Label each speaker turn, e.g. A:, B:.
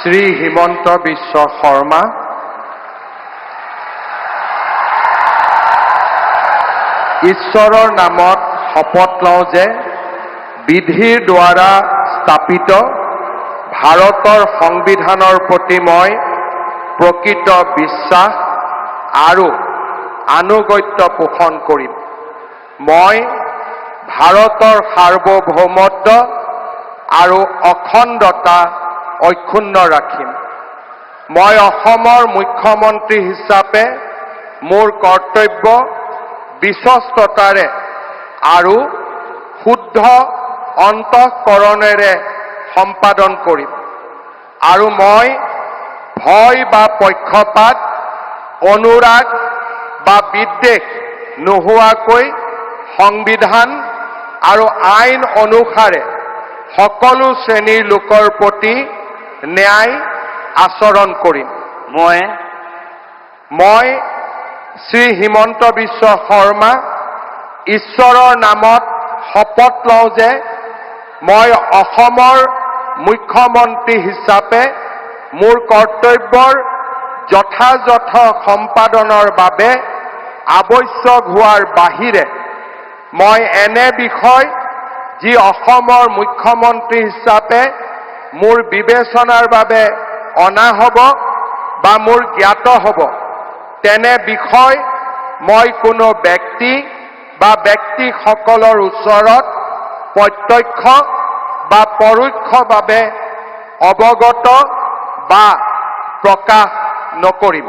A: শ্ৰী হিমন্ত বিশ্ব শৰ্মা, ঈশ্বৰৰ নামত শপত লওঁ যে বিধিৰ দ্বাৰা স্থাপিত ভাৰতৰ সংবিধানৰ প্ৰতি মই প্ৰকৃত বিশ্বাস আৰু আনুগত্য পোষণ কৰিম। মই ভাৰতৰ সাৰ্বভৌমত্ব আৰু অখণ্ডতা অক্ষুণ্ণ ৰাখিম। মই অসমৰ মুখ্যমন্ত্ৰী হিচাপে মোৰ কৰ্তব্য বিশ্বস্ততাৰে আৰু শুদ্ধ অন্তঃকৰণেৰে সম্পাদন কৰিম আৰু মই ভয় বা পক্ষপাত, অনুৰাগ বা বিদ্বেষ নোহোৱাকৈ সংবিধান আৰু আইন অনুসাৰে সকলো শ্ৰেণীৰ লোকৰ প্ৰতি ন্যায় আচৰণ কৰিম। মই শ্ৰী হিমন্ত বিশ্ব শৰ্মা ঈশ্বৰৰ নামত শপত লওঁ যে মই অসমৰ মুখ্যমন্ত্ৰী হিচাপে মোৰ কৰ্তব্যৰ যথাযথ সম্পাদনৰ বাবে আৱশ্যক হোৱাৰ বাহিৰে মই এনে বিষয় যি অসমৰ মুখ্যমন্ত্ৰী হিচাপে মোৰ বিবেচনাৰ বাবে অনা হ'ব বা মোৰ জ্ঞাত হ'ব, তেনে বিষয় মই কোনো ব্যক্তি বা ব্যক্তিসকলৰ ওচৰত প্ৰত্যক্ষ বা পৰোক্ষভাৱে অৱগত বা প্ৰকাশ নকৰিম।